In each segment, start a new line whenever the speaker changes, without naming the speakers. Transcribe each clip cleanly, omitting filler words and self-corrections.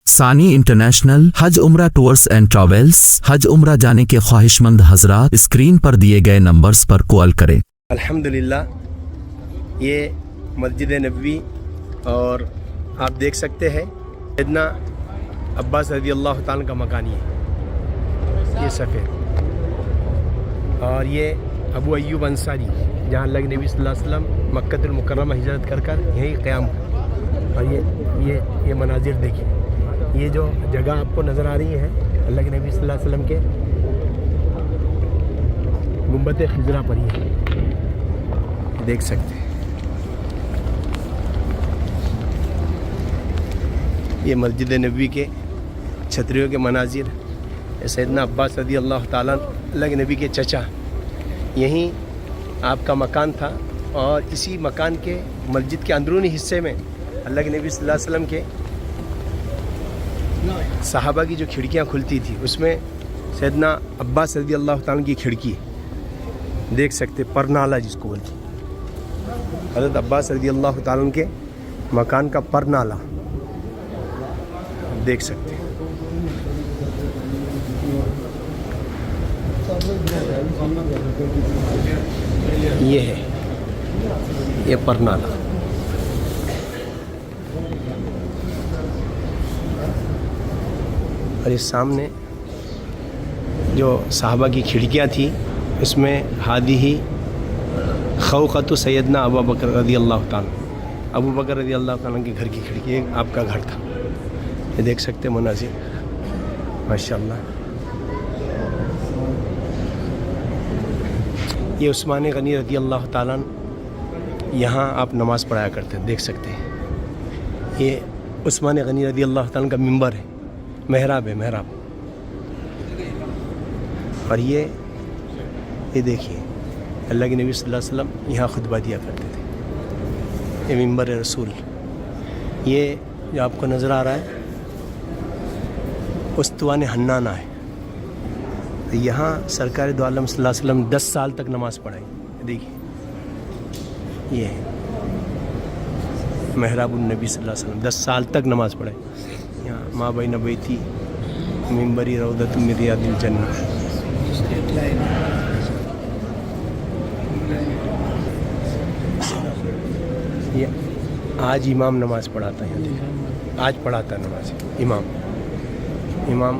ثانی انٹرنیشنل حج عمرہ tours and travels حج عمرہ جانے کے خواہشمند حضرات اسکرین پر دیے گئے نمبرز پر کال کریں۔
الحمدللہ یہ مسجد نبوی اور آپ دیکھ سکتے ہیں سیدنا عباس رضی اللہ تعالیٰ کا مکان یہ سفید، اور یہ ابو ایوب انصاری جہاں اللہ کے نبی صلی اللہ علیہ وسلم مکہ المکرمہ ہجرت کر یہیں قیام ہوا، اور یہ مناظر دیکھیں، یہ جو جگہ آپ کو نظر آ رہی ہے اللہ کے نبی صلی اللہ علیہ وسلم کے گنبد خضرا پر ہی ہے، دیکھ سکتے ہیں۔ یہ مسجد نبوی کے چھتریوں کے مناظر، سیدنا عباس رضی اللہ تعالیٰ اللہ کے نبی کے چچا، یہیں آپ کا مکان تھا، اور اسی مکان کے مسجد کے اندرونی حصے میں اللہ کے نبی صلی اللہ علیہ وسلم کے صحابہ کی جو کھڑکیاں کھلتی تھی اس میں سیدنا عباس رضی اللہ تعالیٰ کی کھڑکی دیکھ سکتے، پرنالہ جس کو بولتی، حضرت عباس رضی اللہ تعالیٰ کے مکان کا پرنالہ دیکھ سکتے ہیں۔ یہ ہے یہ پرنالہ، اور اس سامنے جو صحابہ کی کھڑکیاں تھیں اس میں ہادی ہی خوقت سیدنا ابو بکر رضی اللہ تعالیٰ، ابو بکر رضی اللہ تعالیٰ کے گھر کی کھڑکی، ایک آپ کا گھر تھا، یہ دیکھ سکتے مناظر ماشاءاللہ۔ یہ عثمان غنی رضی اللہ تعالیٰ یہاں آپ نماز پڑھایا کرتے ہیں، دیکھ سکتے ہیں، یہ عثمان غنی رضی اللہ تعالیٰ کا ممبر ہے، محراب ہے، محراب، اور یہ دیکھیے اللہ کے نبی صلی اللہ علیہ وسلم یہاں خطبہ دیا کرتے تھے، یہ ممبر رسول۔ یہ جو آپ کو نظر آ رہا ہے استوان حنانہ ہے، یہاں سرکار دو عالم صلی اللہ علیہ وسلم 10 سال تک نماز پڑھائی، دیکھیے یہ ہے محراب النبی صلی اللہ علیہ وسلم، 10 سال تک نماز پڑھائی، یہاں ما بین بیتی منبری روضۃ من ریاض الجنہ۔ یہ آج امام نماز پڑھاتا ہے، دیکھیں آج پڑھاتا ہے نماز، امام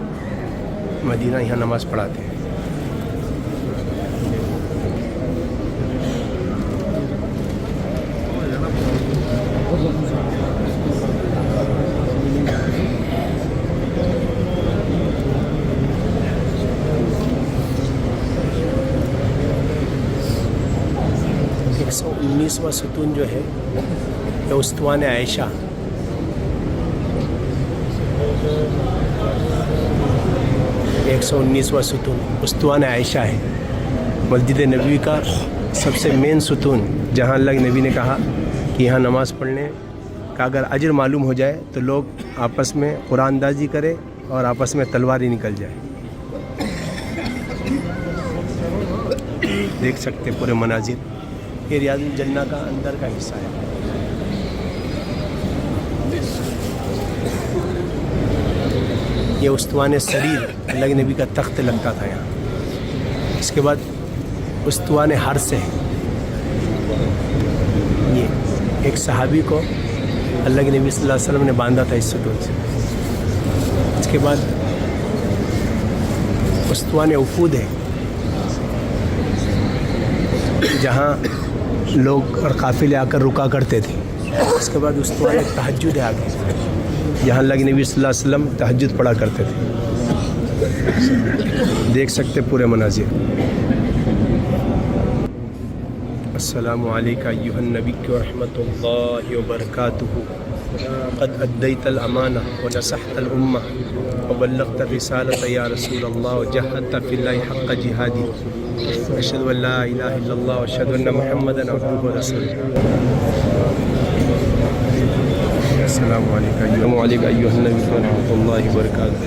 مدینہ یہاں نماز پڑھاتے ہیں۔ ایک 119واں ستون جو ہے یہ استوان عائشہ، ایک 119واں ستون استوان عائشہ ہے، مسجد نبوی کا سب سے مین ستون، جہاں اللہ کے نبی نے کہا کہ یہاں نماز پڑھنے کا اگر اجر معلوم ہو جائے تو لوگ آپس میں قرآن اندازی کرے اور آپس میں تلواری نکل جائے، دیکھ سکتے پورے مناظر، یہ ریاض الجنہ کا اندر کا حصہ ہے۔ یہ استوان سریر اللہ کے نبی کا تخت لگتا تھا یہاں، اس کے بعد استوان حرس ہے، یہ ایک صحابی کو اللہ کے نبی صلی اللہ علیہ وسلم نے باندھا تھا اس ستون سے۔ اس کے بعد استوان افود ہے، جہاں لوگ اور قافلے آ کر رکا کرتے تھے۔ اس کے بعد استوان تہجد ہے آگے، جہاں اللہ کے نبی صلی اللہ علیہ وسلم تہجد پڑھا کرتے تھے، دیکھ سکتے پورے مناظر۔ السلام علیکہ ایھا النبی ورحمۃ اللہ وبرکاتہ، قد ادیت الامانہ ونصحت الامہ وبلغت الرسالۃ یا رسول اللہ وجاہدت فی اللہ حق جہادی، اشہد ان لا الہ الا اللہ واشہد ان محمدا عبدہ ورسولہ۔ السلام علیکم ایھا النبی ورحمۃ اللہ وبرکاتہ،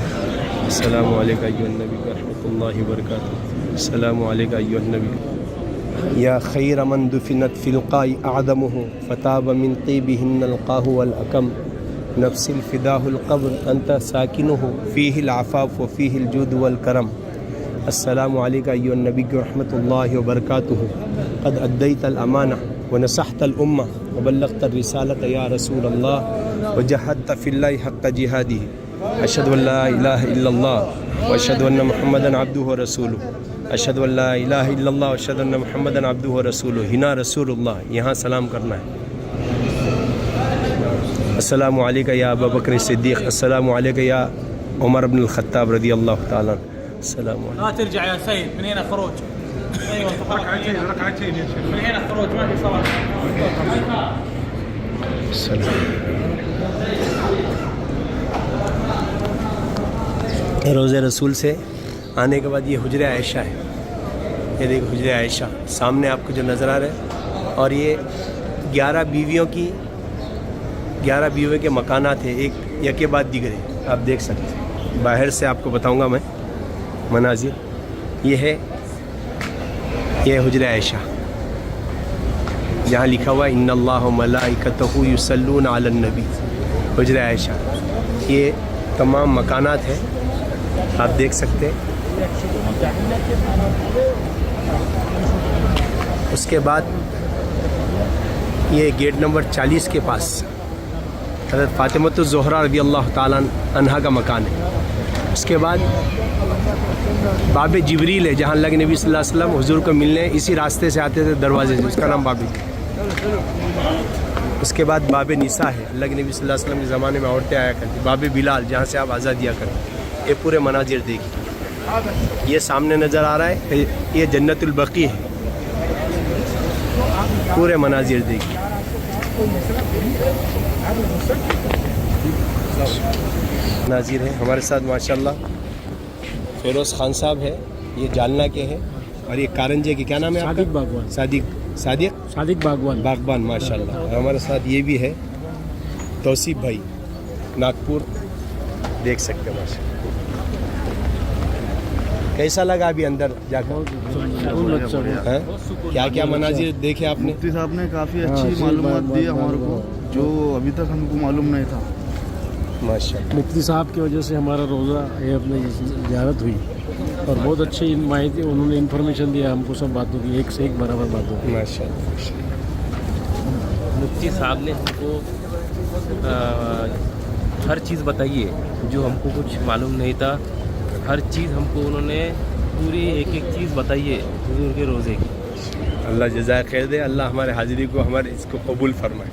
السلام علیکم ایھا النبی ورحمۃ اللہ وبرکاتہ، السلام علیکم ایھا النبی یا خیر من دفنت فی القاء اعدمہ فتاب من طیبہن القاہ والاکم نفس الفداء القبر انت ساکنہ فیہ العفاف وفیہ الجود والکرم السلام علیکہ ایھا النبی رحمۃ اللہ وبرکاتہ قد ادیت الامانہ ونصحت الامہ وبلغت الرسالۃ یا رسول اللہ وجاہدت فی اللہ حق جہادہ اشہد ان لا الہ الا اللہ واشہد ان محمدا عبدہ ورسولہ اشہد ان لا الہ الا اللہ واشہد ان محمدا عبدہ ورسولہ ہنا رسول اللہ، یہاں سلام کرنا ہے۔ السلام علیکہ یا ابا بکر صدیق، السلام علیکہ یا عمر بن الخطاب رضی اللہ تعالیٰ عنہ، السلام علیکم۔
لا ترجع يا سيد، من هنا خروج. ايوه ركعتين ركعتين يا شيخ، من هنا خروج ما في صلاه.
روضہ رسول سے آنے کے بعد یہ حجرہ عائشہ ہے، یہ دیکھو حجرہ عائشہ سامنے آپ کو جو نظر آ رہا ہے، اور یہ 11 بیویوں کے مکانات ہیں، ایک یکے بعد دیگرے آپ دیکھ سکتے ہیں۔ باہر سے آپ کو بتاؤں گا میں مناظر، یہ ہے یہ حجرہ عائشہ، جہاں لکھا ہوا ہے ان اللہ و ملائکتہ یصلون علی النبی، حجرہ عائشہ۔ یہ تمام مکانات ہیں، آپ دیکھ سکتے ہیں۔ اس کے بعد یہ گیٹ نمبر 40 کے پاس حضرت فاطمہ الزہرا رضی اللہ تعالیٰ عنہا کا مکان ہے۔ اس کے بعد باب جبریل ہے، جہاں اللہ کے نبی صلی اللہ علیہ وسلم حضور کو ملنے اسی راستے سے آتے تھے، دروازے سے، اس کا نام باب جبریل۔ اس کے بعد باب نساء ہے، اللہ کے نبی صلی اللہ علیہ وسلم کے زمانے میں عورتیں آیا کرتی۔ باب بلال، جہاں سے آپ آزاد دیا کرتے۔ یہ پورے مناظر دیکھیے، یہ سامنے نظر آ رہا ہے، یہ جنت البقیع ہے، پورے مناظر دیکھیے۔ مناظر ہے ہمارے ساتھ ماشاءاللہ فیروز خان صاحب ہے، یہ جالنا کے ہیں، اور یہ کارنجے کے کیا نام ہے آپ کا؟
صادق باغوان۔
صادق باغبان ماشاءاللہ۔ اور ہمارے ساتھ یہ بھی ہے توصیف بھائی، ناگپور، دیکھ سکتے ہیں ماشاءاللہ۔ کیسا لگا ابھی اندر جا کر؟ کیا کیا مناظر دیکھے آپ نے؟
مفتی صاحب نے کافی اچھی معلومات دی ہمارے کو، جو ابھی تک ہم کو معلوم نہیں تھا۔
ماشاءاللہ
مفتی صاحب کی وجہ سے ہمارا روزہ یہ اپنے زیارت ہوئی، اور بہت اچھی ماہیتی انہوں نے انفارمیشن دیا ہم کو، سب باتوں کی ایک سے ایک برابر باتوں کی۔
ماشاءاللہ۔
مفتی صاحب نے ہم کو ہر چیز بتائی ہے، جو ہم کو کچھ معلوم نہیں تھا، ہر چیز ہم کو انہوں نے پوری ایک ایک چیز بتائی ہے حضور کے روزے کی۔
اللہ جزائے خیر دے، اللہ ہمارے حاضری کو، ہمارے اس کو قبول فرمائے۔